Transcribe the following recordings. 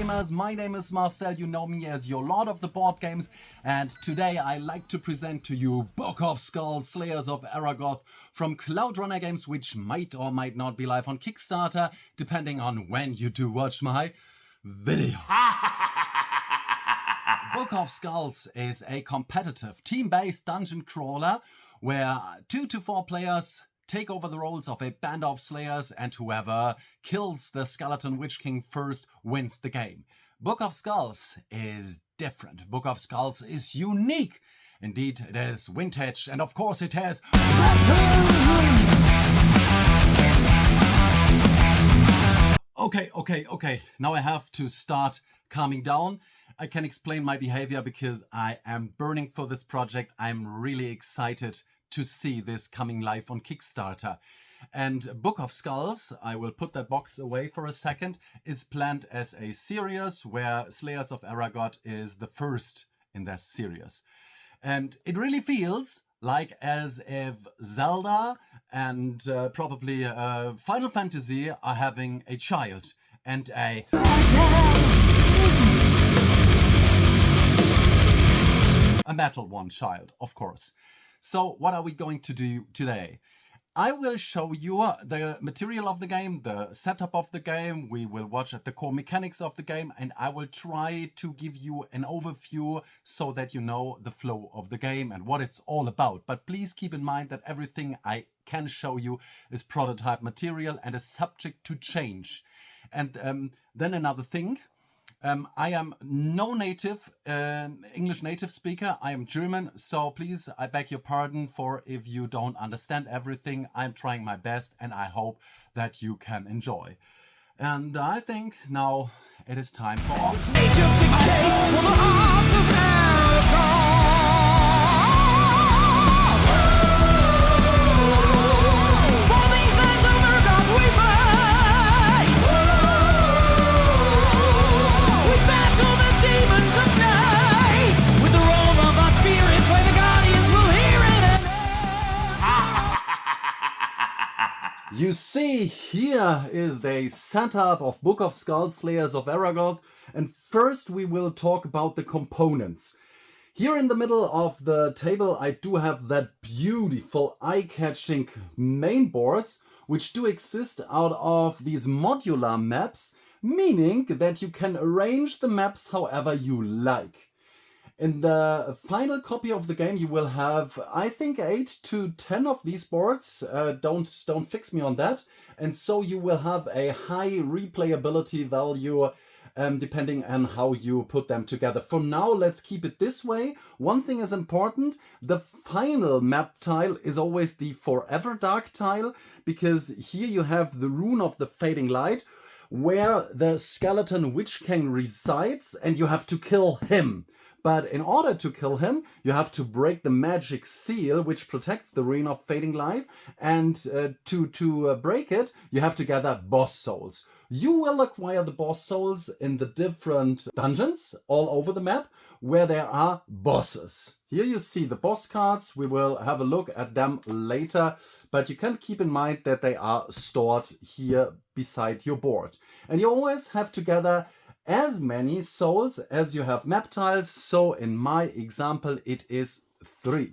gamers, my name is Marcel, you know me as your Lord of the Board Games, and today I like to present to you Book of Skulls, Slayers of Eragoth from Cloud Runner Games, which might or might not be live on Kickstarter, depending on when you do watch my video. Book of Skulls is a competitive, team-based dungeon crawler where 2 to 4 players take over the roles of a band of slayers, and whoever kills the skeleton Witch King first wins the game. Book of Skulls is different. Book of Skulls is unique. Indeed, it is vintage, and of course it has Okay. Now I have to start calming down. I can explain my behavior because I am burning for this project. I'm really excited to see this coming live on Kickstarter. And Book of Skulls, I will put that box away for a second, is planned as a series where Slayers of Eragoth is the first in that series. And it really feels like as if Zelda and probably Final Fantasy are having a child and a metal one child, of course. So what are we going to do today? I will show you the material of the game, the setup of the game. We will watch at the core mechanics of the game, and I will try to give you an overview so that you know the flow of the game and what it's all about. But please keep in mind that everything I can show you is prototype material and is subject to change. And then another thing. I am no native English native speaker. I am German, so please, I beg your pardon for if you don't understand everything. I'm trying my best, and I hope that you can enjoy. And I think now it is time for You see, here is the setup of Book of Skulls, Slayers of Eragoth, and first we will talk about the components. Here in the middle of the table I do have that beautiful eye-catching main boards, which do exist out of these modular maps, meaning that you can arrange the maps however you like. In the final copy of the game, you will have, I think, 8 to 10 of these boards. Don't fix me on that. And so you will have a high replayability value depending on how you put them together. For now, let's keep it this way. One thing is important. The final map tile is always the Forever Dark tile, because here you have the rune of the Fading Light, where the skeleton Witch King resides, and you have to kill him. But in order to kill him, you have to break the magic seal, which protects the Rune of Fading Light. And to break it, you have to gather boss souls. You will acquire the boss souls in the different dungeons all over the map, where there are bosses. Here you see the boss cards. We will have a look at them later, but you can keep in mind that they are stored here beside your board. And you always have to gather as many souls as you have map tiles. So in my example, it is 3.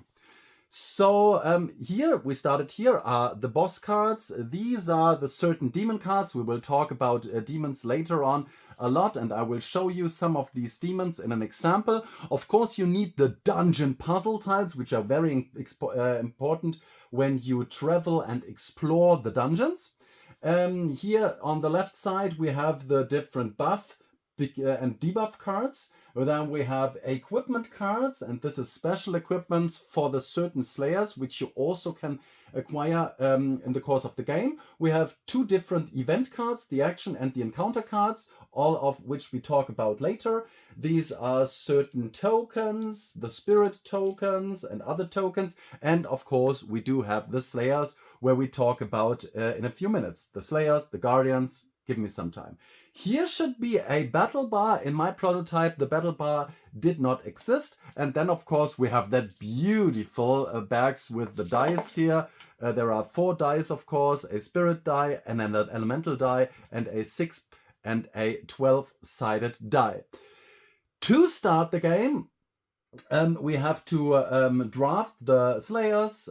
So here we started. Here are the boss cards. These are the certain demon cards. We will talk about demons later on a lot, and I will show you some of these demons in an example. Of course, you need the dungeon puzzle tiles, which are very important when you travel and explore the dungeons. Here on the left side, we have the different buff and debuff cards. Then we have equipment cards, and this is special equipments for the certain slayers, which you also can acquire in the course of the game. We have 2 different event cards, the action and the encounter cards, all of which we talk about later. These are certain tokens, the spirit tokens and other tokens. And of course, we do have the slayers, where we talk about in a few minutes. The slayers, the guardians. Give me some time. Here should be a battle bar. In my prototype, the battle bar did not exist. And then, of course, we have that beautiful bags with the dice here. There are 4 dice, of course, a spirit die and an elemental die and a 6 and a 12-sided die. To start the game, we have to draft the slayers.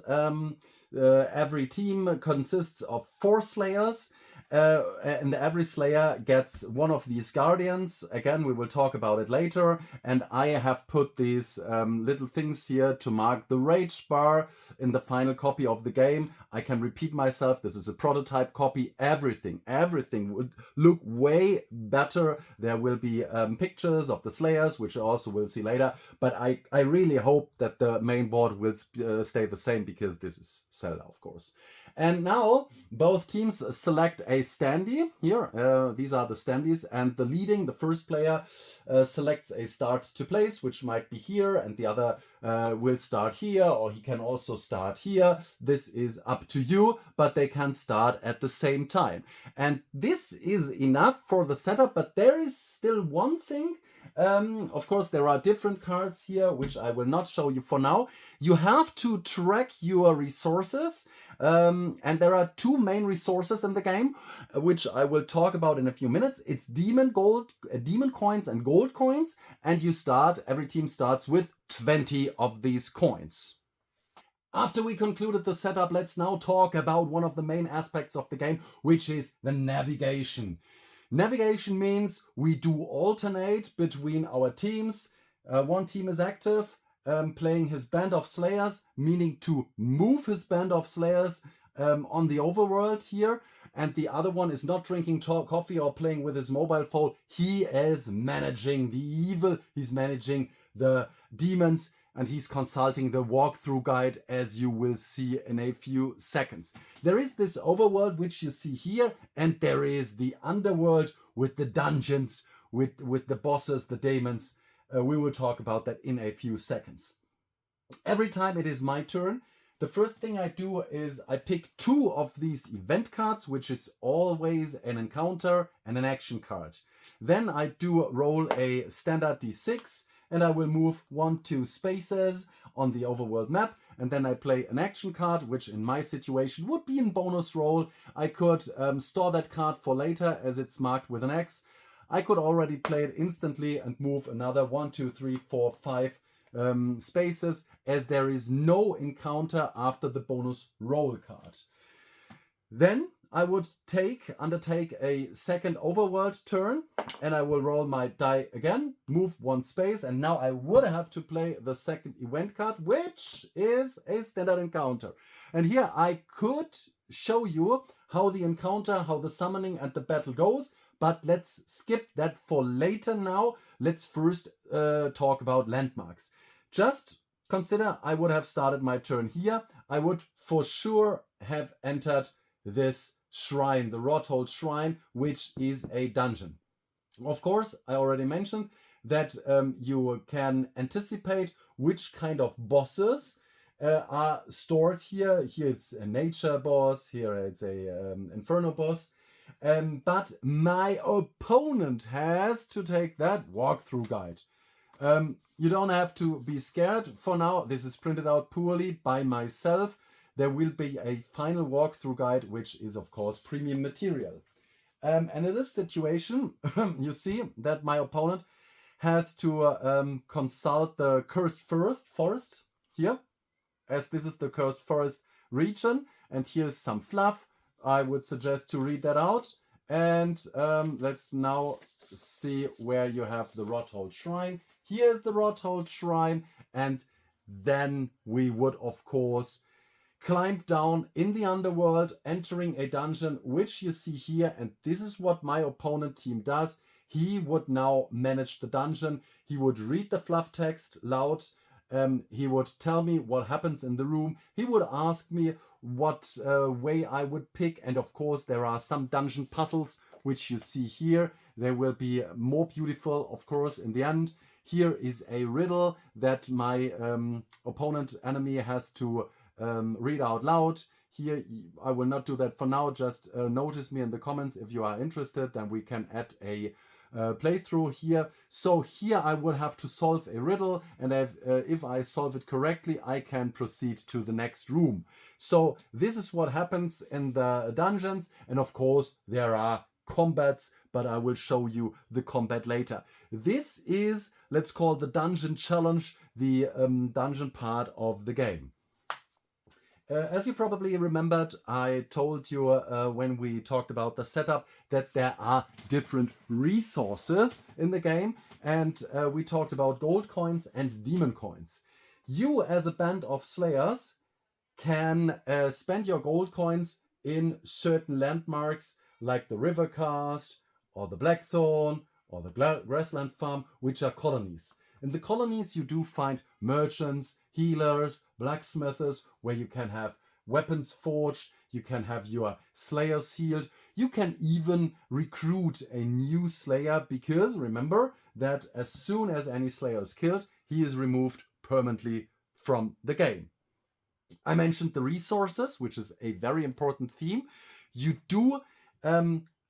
Every team consists of 4 slayers, and every slayer gets one of these guardians. Again, we will talk about it later, and I have put these little things here to mark the rage bar in the final copy of the game. I can repeat myself, this is a prototype copy. Everything would look way better. There will be pictures of the slayers, which I also will see later, but I really hope that the main board will stay the same, because this is Zelda, of course. And now both teams select a standee here. These are the standees, and the first player selects a start to place, which might be here, and the other will start here, or he can also start here. This is up to you, but they can start at the same time. And this is enough for the setup, but there is still one thing. Of course, there are different cards here, which I will not show you for now. You have to track your resources, and there are 2 main resources in the game, which I will talk about in a few minutes. It's demon coins and gold coins, and every team starts with 20 of these coins. After we concluded the setup, let's now talk about one of the main aspects of the game, which is the navigation. Navigation means we do alternate between our teams. One team is active, playing his band of slayers, meaning to move his band of slayers on the overworld here. And the other one is not drinking coffee or playing with his mobile phone. He is managing the evil, he's managing the demons, and he's consulting the walkthrough guide, as you will see in a few seconds. There is this overworld, which you see here, and there is the underworld with the dungeons, with the bosses, the demons. We will talk about that in a few seconds. Every time it is my turn, the first thing I do is I pick 2 of these event cards, which is always an encounter and an action card. Then I do roll a standard d6, and I will move 1-2 spaces on the overworld map, and then I play an action card, which in my situation would be in bonus roll. I could store that card for later, as it's marked with an X. I could already play it instantly and move another 1, 2, 3, 4, 5 spaces, as there is no encounter after the bonus roll card. Then I would undertake a second overworld turn, and I will roll my die again, move 1 space, and now I would have to play the second event card, which is a standard encounter. And here I could show you how the encounter, how the summoning and the battle goes, but let's skip that for later now. Let's first talk about landmarks. Just consider I would have started my turn here. I would for sure have entered this shrine, the Rothold Shrine, which is a dungeon. Of course, I already mentioned that you can anticipate which kind of bosses are stored here. Here it's a nature boss, here it's a inferno boss. But my opponent has to take that walkthrough guide. You don't have to be scared for now. This is printed out poorly by myself. There will be a final walkthrough guide, which is, of course, premium material. And in this situation, you see that my opponent has to consult the cursed forest here, as this is the cursed forest region. And here's some fluff. I would suggest to read that out. And let's now see where you have the Rothold Shrine. Here's the Rothold Shrine. And then we would, of course, climb down in the underworld, entering a dungeon, which you see here. And this is what my opponent team does. He would now manage the dungeon. He would read the fluff text loud. He would tell me what happens in the room. He would ask me what way I would pick. And of course, there are some dungeon puzzles, which you see here. They will be more beautiful, of course, in the end. Here is a riddle that my opponent enemy has to read out loud. Here, I will not do that for now. Just notice me in the comments if you are interested. Then we can add a playthrough here. So here I would have to solve a riddle, and if I solve it correctly, I can proceed to the next room. So this is what happens in the dungeons, and of course there are combats, but I will show you the combat later. This is, let's call the dungeon challenge, the dungeon part of the game. As you probably remembered, I told you when we talked about the setup that there are different resources in the game, and we talked about gold coins and demon coins. You, as a band of slayers, can spend your gold coins in certain landmarks like the River Cast or the Blackthorn or the Grassland Farm, which are colonies. In the colonies you do find merchants, healers, blacksmiths, where you can have weapons forged, you can have your slayers healed, you can even recruit a new slayer, because remember that as soon as any slayer is killed, he is removed permanently from the game. I mentioned the resources, which is a very important theme. You do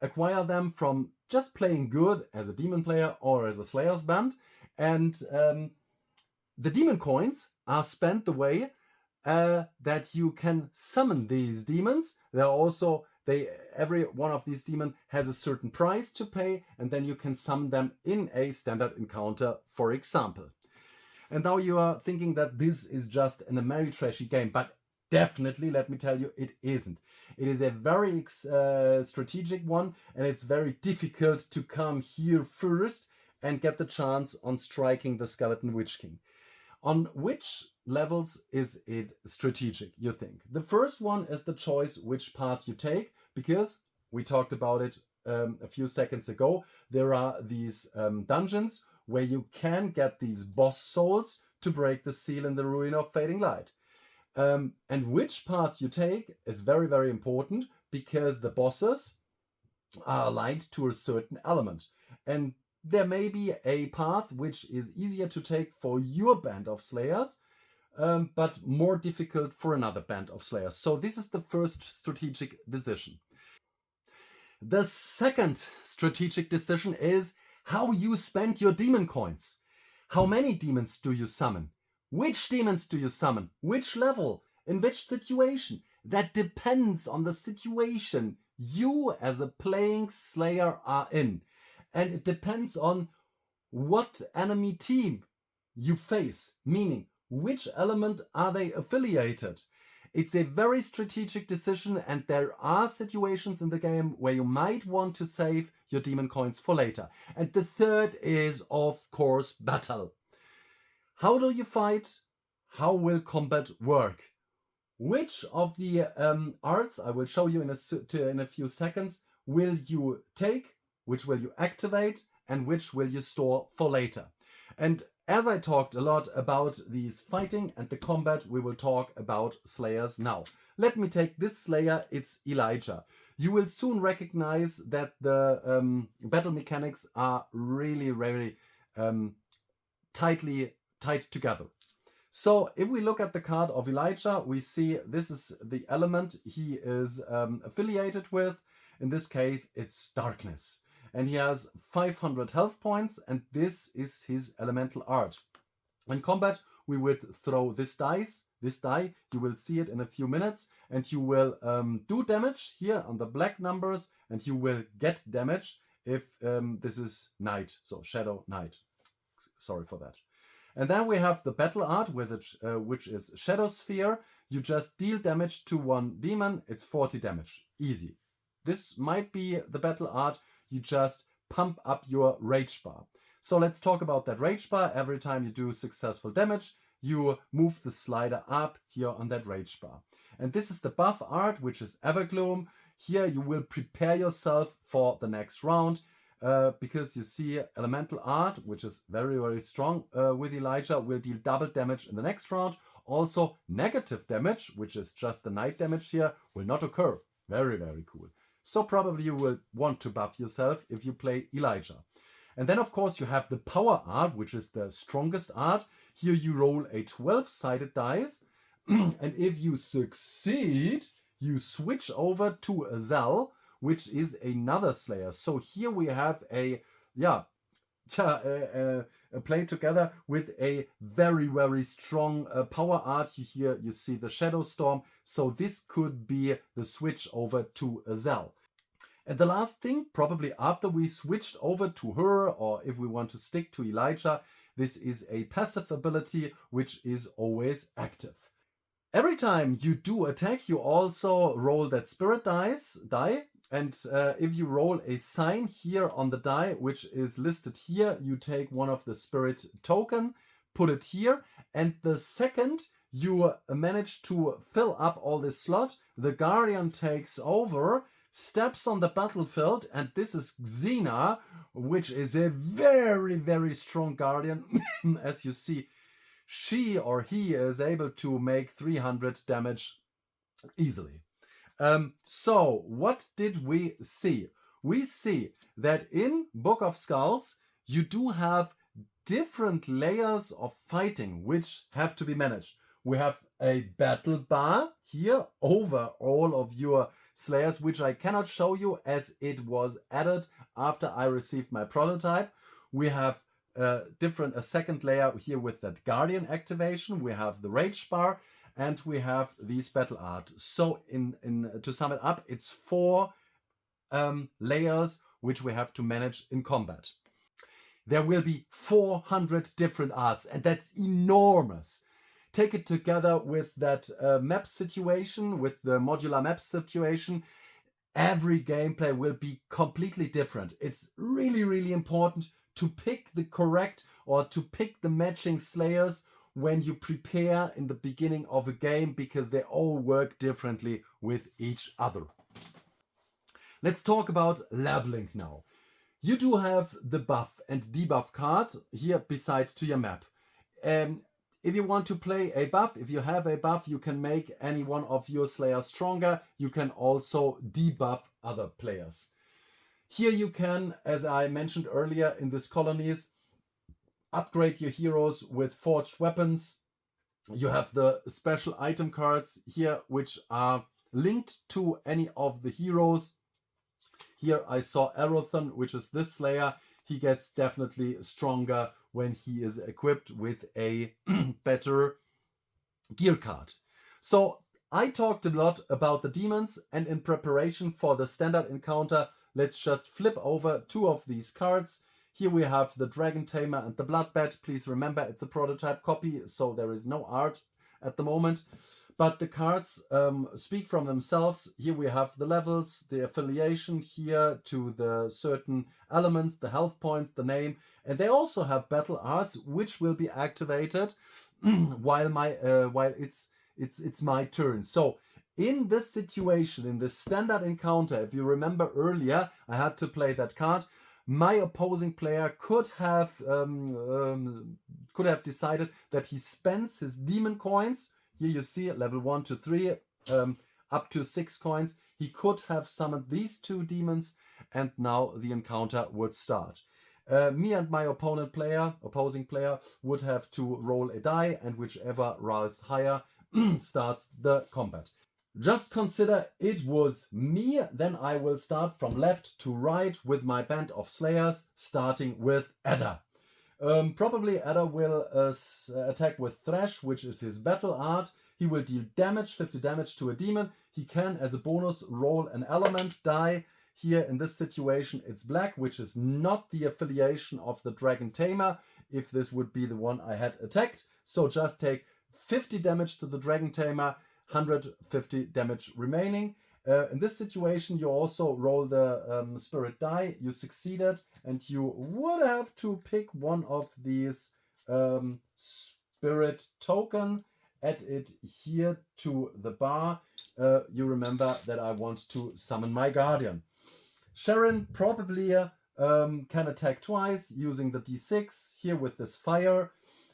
acquire them from just playing good as a demon player or as a slayer's band. And the demon coins are spent the way that you can summon these demons. They're also, every one of these demons has a certain price to pay, and then you can summon them in a standard encounter, for example. And now you are thinking that this is just a very trashy game, but definitely, let me tell you, it isn't. It is a very strategic one, and it's very difficult to come here first and get the chance on striking the Skeleton Witch King. On which levels is it strategic, you think? The first one is the choice which path you take, because we talked about it a few seconds ago. There are these dungeons where you can get these boss souls to break the seal in the Ruin of Fading Light. And which path you take is very, very important, because the bosses are aligned to a certain element. And there may be a path which is easier to take for your band of slayers, but more difficult for another band of slayers. So this is the first strategic decision. The second strategic decision is how you spend your demon coins. How many demons do you summon? Which demons do you summon? Which level? In which situation? That depends on the situation you as a playing slayer are in. And it depends on what enemy team you face, meaning which element are they affiliated. It's a very strategic decision, and there are situations in the game where you might want to save your demon coins for later. And the third is, of course, battle. How do you fight? How will combat work? Which of the arts, I will show you in a few seconds, will you take? Which will you activate, and which will you store for later? And as I talked a lot about these fighting and the combat, we will talk about slayers now. Let me take this slayer, it's Elijah. You will soon recognize that the battle mechanics are really very tight together. So if we look at the card of Elijah, we see this is the element he is affiliated with. In this case, it's darkness. And he has 500 health points, and this is his elemental art. In combat, we would throw this die, you will see it in a few minutes, and you will do damage here on the black numbers, and you will get damage if this is night, so shadow night. Sorry for that. And then we have the battle art, which is Shadow Sphere. You just deal damage to one demon, it's 40 damage, easy. This might be the battle art. You just pump up your rage bar. So let's talk about that rage bar. Every time you do successful damage, you move the slider up here on that rage bar. And this is the buff art, which is Evergloom. Here you will prepare yourself for the next round, because you see elemental art, which is very, very strong with Elijah, will deal double damage in the next round. Also negative damage, which is just the night damage here, will not occur. Very, very cool. So probably you will want to buff yourself if you play Elijah. And then, of course, you have the power art, which is the strongest art. Here you roll a 12-sided dice. And if you succeed, you switch over to Azal, which is another slayer. So here we have a play together with a very, very strong power art. Here you see the Shadow Storm. So this could be the switch over to Azal. And the last thing, probably after we switched over to her, or if we want to stick to Elijah, this is a passive ability which is always active. Every time you do attack, you also roll that spirit die. And if you roll a sign here on the die, which is listed here, you take one of the spirit token, put it here. And the second you manage to fill up all this slot, the Guardian takes over, steps on the battlefield, and this is Xena, which is a very, very strong Guardian. As you see, she or he is able to make 300 damage easily. So what did we see? We see that in Book of Skulls, you do have different layers of fighting which have to be managed. We have a battle bar here over all of your slayers, which I cannot show you as it was added after I received my prototype. We have a second layer here with that Guardian activation. We have the Rage bar, and we have these battle art. So to sum it up, it's 4 layers which we have to manage in combat. There will be 400 different arts, and that's enormous. Take it together with that map situation, with the modular map situation. Every gameplay will be completely different. It's really, really important to pick the correct or to pick the matching slayers when you prepare in the beginning of a game, because they all work differently with each other. Let's talk about leveling now. You do have the buff and debuff card here beside to your map. If you want to play a buff, if you have a buff, you can make any one of your slayers stronger. You can also debuff other players. Here you can, as I mentioned earlier in this colonies, upgrade your heroes with forged weapons. You have the special item cards here, which are linked to any of the heroes. Here I saw Eragoth, which is this slayer. He gets definitely stronger when he is equipped with a better gear card. So I talked a lot about the demons, and in preparation for the standard encounter, let's just flip over 2 of these cards. Here we have the Dragon Tamer and the Bloodbat. Please remember, it's a prototype copy, so there is no art at the moment. But the cards speak from themselves. Here we have the levels, the affiliation here to the certain elements, the health points, the name. And they also have battle arts, which will be activated while it's my turn. So in this situation, in this standard encounter, if you remember earlier, I had to play that card. My opposing player could have decided that he spends his demon coins. Here you see level 1 to 3, up to 6 coins. He could have summoned these 2 demons, and now the encounter would start. Me and my opposing player would have to roll a die, and whichever rolls higher starts the combat. Just consider it was me, then I will start from left to right with my band of slayers, starting with Edda. Probably Edda will attack with Thresh, which is his battle art. He will deal damage, 50 damage to a demon. He can, as a bonus, roll an element die. Here in this situation, it's black, which is not the affiliation of the Dragon Tamer, if this would be the one I had attacked. So just take 50 damage to the Dragon Tamer, 150 damage remaining. In this situation, you also roll the spirit die. You succeeded, and you would have to pick one of these spirit token, add it here to the bar. You remember that I want to summon my Guardian. Sharon probably can attack twice using the d6 here with this fire.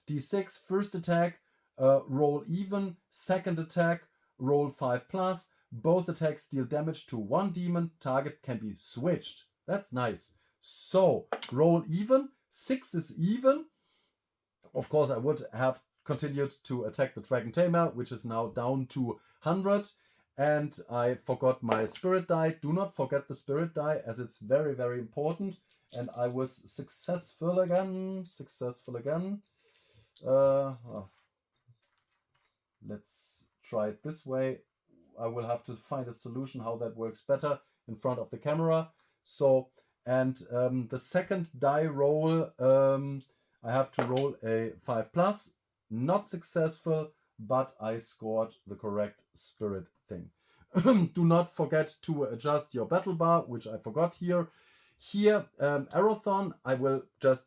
d6, first attack, roll even, second attack, roll 5+. Both attacks deal damage to 1 demon. Target can be switched. That's nice. So, roll even. 6 is even. Of course, I would have continued to attack the Dragon Tamer, which is now down to 100. And I forgot my spirit die. Do not forget the spirit die, as it's very, very important. And I was successful again. Let's try it this way. I will have to find a solution how that works better. in front of the camera. So, and the second die roll, I have to roll a 5+, not successful, but I scored the correct spirit thing. Do not forget to adjust your battle bar, which I forgot here. Here, Eragoth, I will just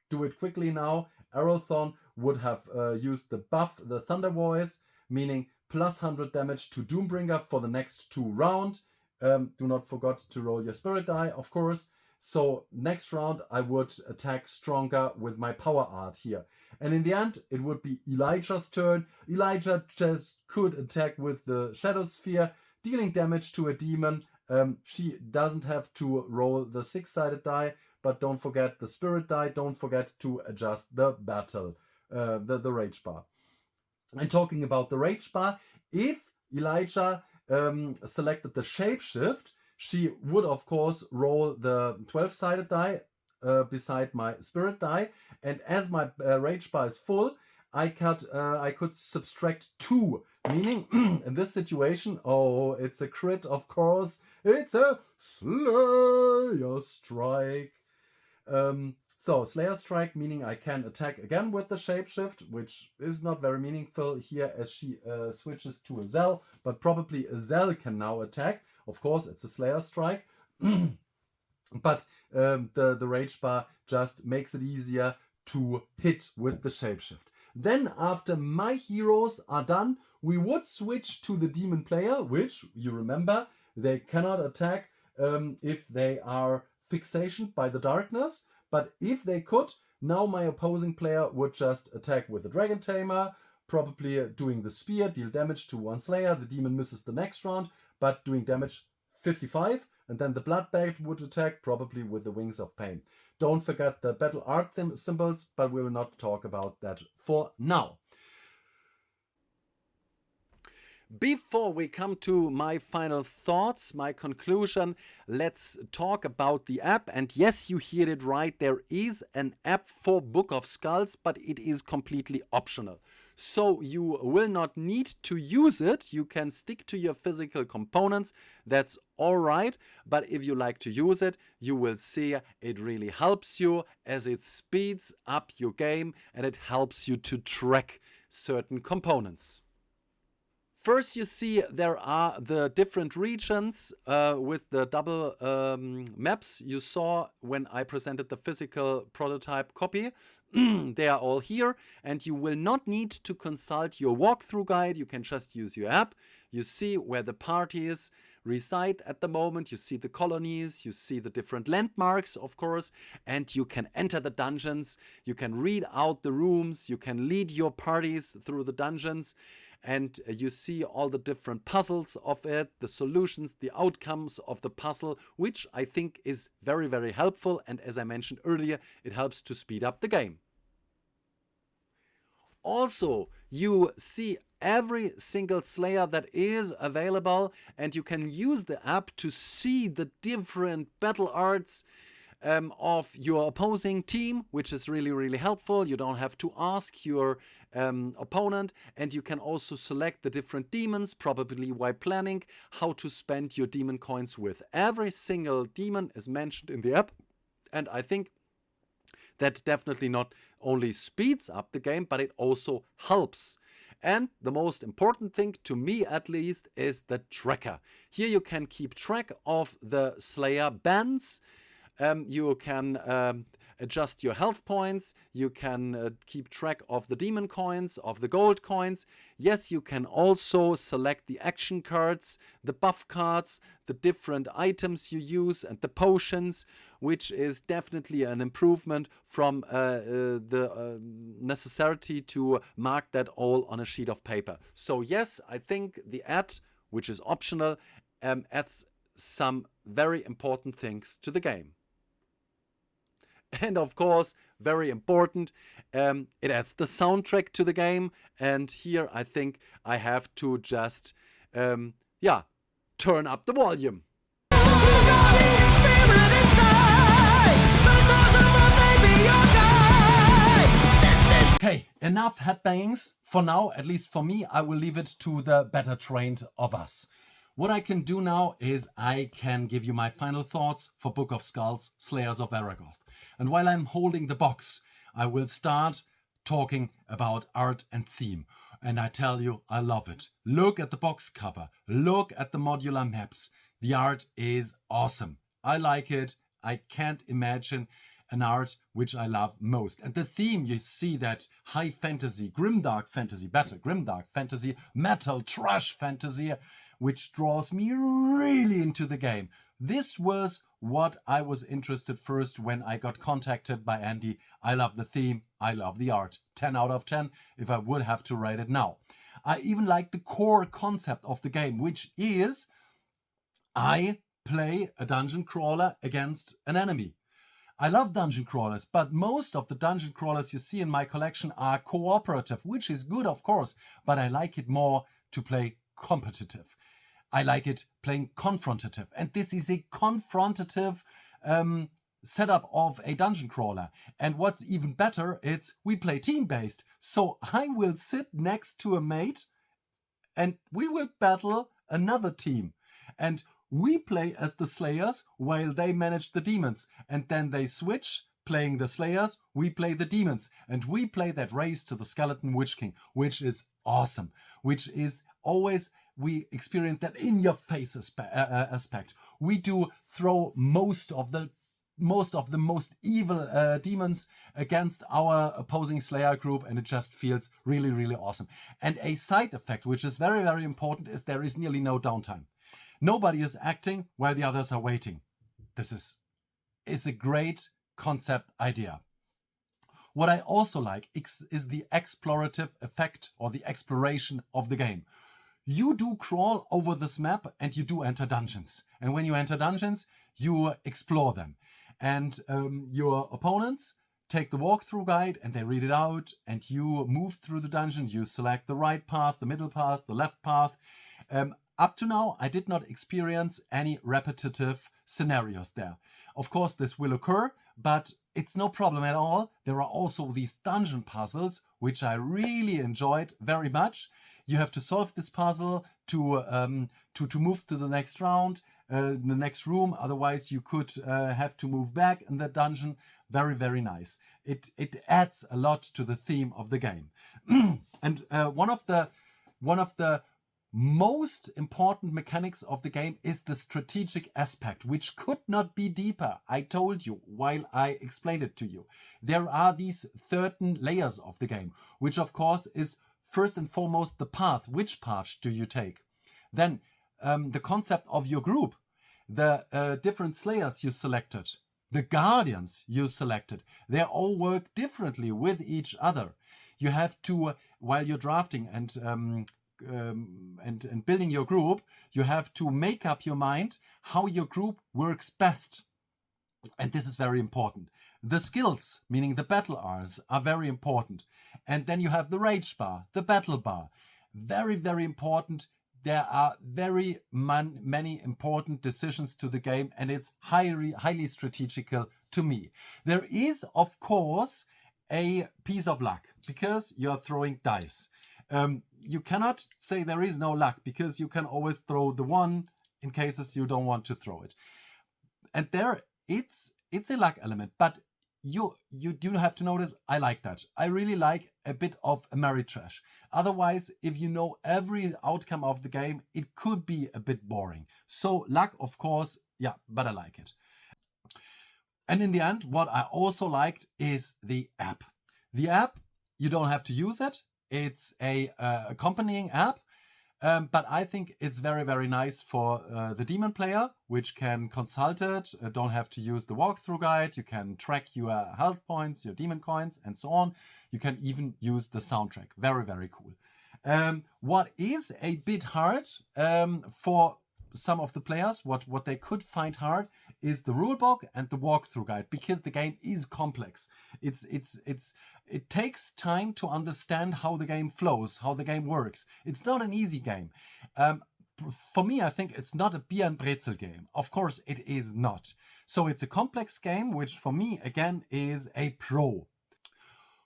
do it quickly now. Eragoth would have used the buff, the Thunder Voice, meaning +100 damage to Doombringer for the next 2 rounds. Do not forget to roll your spirit die, of course. So next round I would attack stronger with my power art here. And in the end, it would be Elijah's turn. Elijah just could attack with the Shadow Sphere, dealing damage to a demon. She doesn't have to roll the 6-sided die, but don't forget the spirit die. Don't forget to adjust the battle, the rage bar. And talking about the rage bar, if Elijah selected the shapeshift, she would of course roll the 12-sided die beside my spirit die, and as my rage bar is full, I could subtract 2, meaning in this situation, oh, it's a crit, of course, it's a Slayer Strike. So Slayer Strike, meaning I can attack again with the shapeshift, which is not very meaningful here as she switches to a Zell, but probably a Zell can now attack. Of course, it's a Slayer Strike, but the rage bar just makes it easier to hit with the shapeshift. Then after my heroes are done, we would switch to the demon player, which you remember, they cannot attack if they are fixationed by the darkness. But if they could, now my opposing player would just attack with the Dragon Tamer, probably doing the spear, deal damage to 1 Slayer. The demon misses the next round, but doing damage 55. And then the Bloodbag would attack, probably with the Wings of Pain. Don't forget the battle art symbols, but we will not talk about that for now. Before we come to my final thoughts, my conclusion, let's talk about the app. And yes, you heard it right, there is an app for Book of Skulls, but it is completely optional. So you will not need to use it. You can stick to your physical components. That's all right. But if you like to use it, you will see it really helps you as it speeds up your game and it helps you to track certain components. First, you see there are the different regions with the double maps you saw when I presented the physical prototype copy. They are all here, and you will not need to consult your walkthrough guide. You can just use your app. You see where the parties reside at the moment. You see the colonies. You see the different landmarks, of course, and you can enter the dungeons. You can read out the rooms. You can lead your parties through the dungeons. And you see all the different puzzles of it, the solutions, the outcomes of the puzzle, which I think is very, very helpful. And as I mentioned earlier, it helps to speed up the game. Also, you see every single Slayer that is available, and you can use the app to see the different battle arts of your opposing team, which is really, really helpful. You don't have to ask your opponent, and you can also select the different demons, probably while planning how to spend your demon coins with. Every single demon is mentioned in the app, and I think that definitely not only speeds up the game, but it also helps. And the most important thing, to me at least, is the tracker. Here you can keep track of the Slayer bands. You can adjust your health points. You can keep track of the demon coins, of the gold coins. Yes, you can also select the action cards, the buff cards, the different items you use, and the potions, which is definitely an improvement from the necessity to mark that all on a sheet of paper. So yes, I think the ad, which is optional, adds some very important things to the game. And of course, very important, it adds the soundtrack to the game. And here I think I have to just, turn up the volume. Okay, enough headbangings. For now, at least for me, I will leave it to the better trained of us. What I can do now is I can give you my final thoughts for Book of Skulls, Slayers of Eragoth. And while I'm holding the box, I will start talking about art and theme. And I tell you, I love it. Look at the box cover. Look at the modular maps. The art is awesome. I like it. I can't imagine an art which I love most. And the theme, you see that high fantasy, grimdark fantasy, better grimdark fantasy, metal trash fantasy, which draws me really into the game. This was what I was interested first when I got contacted by Andy. I love the theme. I love the art. 10 out of 10 if I would have to rate it now. I even like the core concept of the game, which is I play a dungeon crawler against an enemy. I love dungeon crawlers, but most of the dungeon crawlers you see in my collection are cooperative, which is good, of course, but I like it more to play competitive. I like it playing confrontative, and this is a confrontative setup of a dungeon crawler. And what's even better, it's we play team-based. So I will sit next to a mate and we will battle another team. And we play as the Slayers while they manage the demons. And then they switch, playing the Slayers, we play the demons. And we play that race to the Skeleton Witch King, which is awesome. Which is always, we experience that in-your-face aspect. We do throw most of the most evil demons against our opposing Slayer group, and it just feels really, really awesome. And a side effect, which is very, very important, is there is nearly no downtime. Nobody is acting while the others are waiting. This is a great concept idea. What I also like is the explorative effect or the exploration of the game. You do crawl over this map and you do enter dungeons. And when you enter dungeons, you explore them. And your opponents take the walkthrough guide and they read it out, and you move through the dungeon. You select the right path, the middle path, the left path. Up to now, I did not experience any repetitive scenarios there. Of course, this will occur, but it's no problem at all. There are also these dungeon puzzles, which I really enjoyed very much. You have to solve this puzzle to move to the next round, the next room. Otherwise, you could have to move back in the dungeon. Very, very nice. It adds a lot to the theme of the game. And one of the most important mechanics of the game is the strategic aspect, which could not be deeper. I told you while I explained it to you. There are these certain layers of the game, which of course is first and foremost the path. Which path do you take? Then the concept of your group, the different slayers you selected, the guardians you selected, they all work differently with each other. You have to, while you're drafting and building your group, you have to make up your mind how your group works best. And this is very important. The skills, meaning the battle Rs, are very important. And then you have the rage bar, the battle bar. Very, very important. There are very many important decisions to the game, and it's highly strategical to me. There is, of course, a piece of luck because you're throwing dice. You cannot say there is no luck because you can always throw the one in cases you don't want to throw it. And there it's a luck element, but you do have to notice I like that. I really like a bit of Ameritrash. Otherwise, if you know every outcome of the game, it could be a bit boring. So luck, of course, yeah, but I like it. And in the end, what I also liked is the app. The app, you don't have to use it. It's a accompanying app, but I think it's very, very nice for the demon player, which can consult it, don't have to use the walkthrough guide. You can track your health points, your demon coins, and so on. You can even use the soundtrack. Very, very cool. What is a bit hard for some of the players, what they could find hard is the rulebook and the walkthrough guide, because the game is complex. It takes time to understand how the game flows, how the game works. It's not an easy game. For me, I think it's not a beer and brezel game. Of course, it is not. So it's a complex game, which for me, again, is a pro.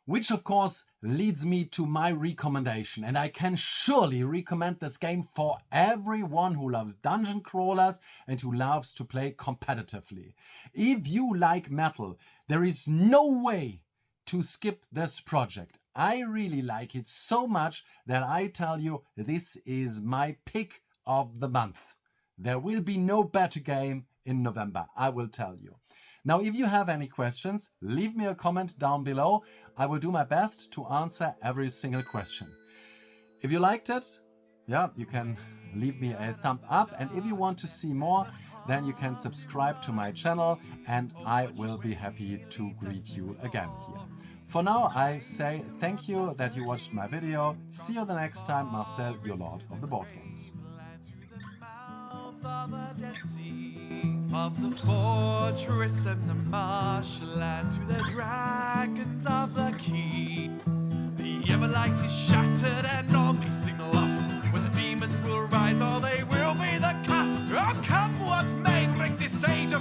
Which, of course, leads me to my recommendation, and I can surely recommend this game for everyone who loves dungeon crawlers and who loves to play competitively. If you like metal, there is no way to skip this project. I really like it so much that I tell you this is my pick of the month. There will be no better game in November, I will tell you. Now, if you have any questions, leave me a comment down below. I will do my best to answer every single question. If you liked it, you can leave me a thumb up. And if you want to see more, then you can subscribe to my channel and I will be happy to greet you again here. For now, I say thank you that you watched my video. See you the next time. Marcel, your Lord of the Board Games. Of the fortress and the marshland, to the dragons of the keep. The Everlight is shattered and all missing lost. When the demons will rise, or they will be the cost. Oh, come what may, break this age of